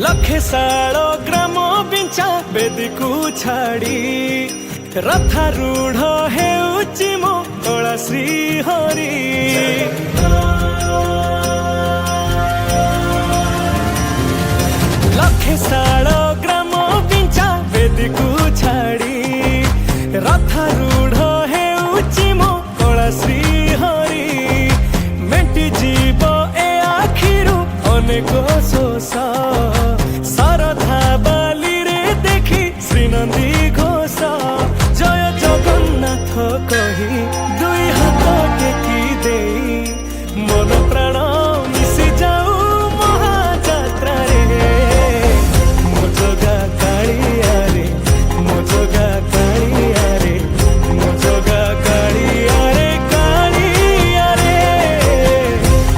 लखे साल ग्राम बिंचा बेदी को छाड़ी रथारूढ़ हेउची मो कला श्री हरि लखे साल ग्राम बिंचा बेदी को छाड़ी रथारूढ़ हेउची मो कला श्री हरि मेटी जीव ए आखिरु अनेक शोष सारधा बाली रे देखी श्रीनंदी घोष जय जगन्नाथ कही दुई हाथ टेकी दे मन प्राण मिशि जाऊ महाजात्रा रे मो जगा कालिया रे मो जगा कालिया रे मो जगा कालिया रे कालिया रे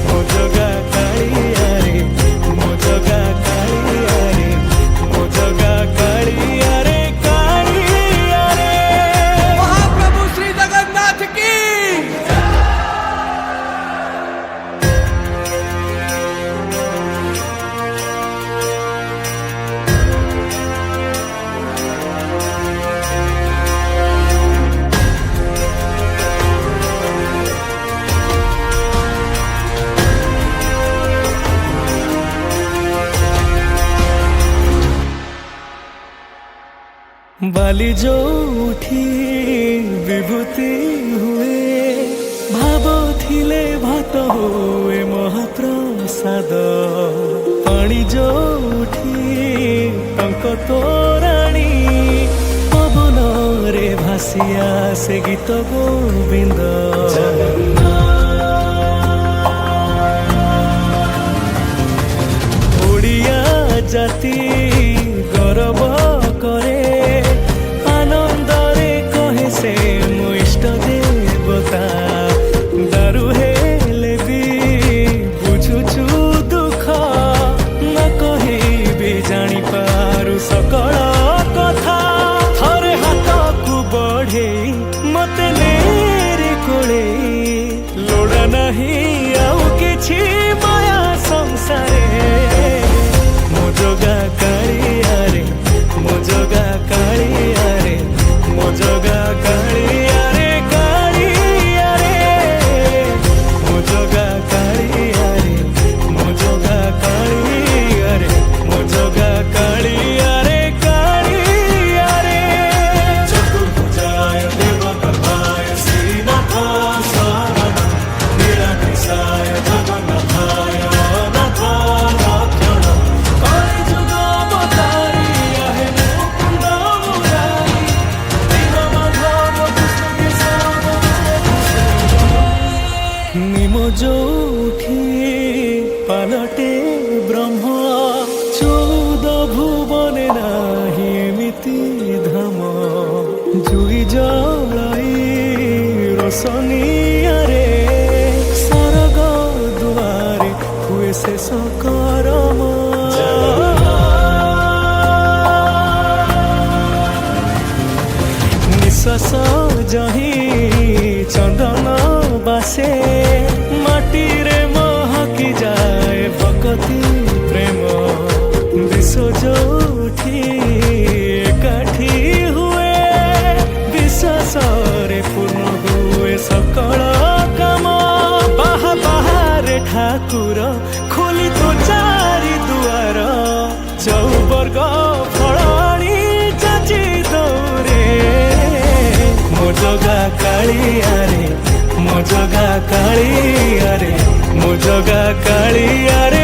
मो जगा कालिया रे मो जगा कालिया रे मो जगा कालिया रे कालिया रे। महाप्रभु श्री जगन्नाथ की बाली जो उठी विभूति हुए भाव थिले भात हुए महाप्रसाद पानी जो उठी टंक तोराणी पवन रे भासिया से गीत गोविंद ओडिया जाति गौरव करे आनंदरे कहे से मो इष्ट देवता दारु हेले भी बुझुछु दुख न कहे भी जानी पारु सकल कथा थरे हाथ को बढ़े मते नेरे कोले लोड़ा नहीं आउ किछि माया संसारे मो जगा कालिया रे मो जगा कालिया रे मो जगा कालिया रे कालिया रे मो जगा कालिया रे मो जगा कालिया रे मो जगा कालिया रे कालिया रे चतुर्भुजाय देवकर्माय श्रीनाथाय शरणं निराकृताय जगन्नाथाय अनाथ रक्षणं कलिजुग अवतारिया हे मुकुन्द मुरारी दीनमाधव कृष्ण केशव निमो जोखी पालटे ब्रह्म 14 भुवने नाही एमिति धाम जुई जलाई रोशनिया रे सरग दुआरे हुए शेष करम निश्वास जही चंदन बासे माटी रे महकी जाए भक्ति प्रेम विश्व जोठी एकाठी हुए विश्वास रे पूर्ण हुए सकल काम बाहा बाहारे ठाकुर खोली तो चारि दुआर चौवर्ग फलाणी चाची दौरे मो जगा कालिया रे मो जगा कालिया रे मो जगा कालिया रे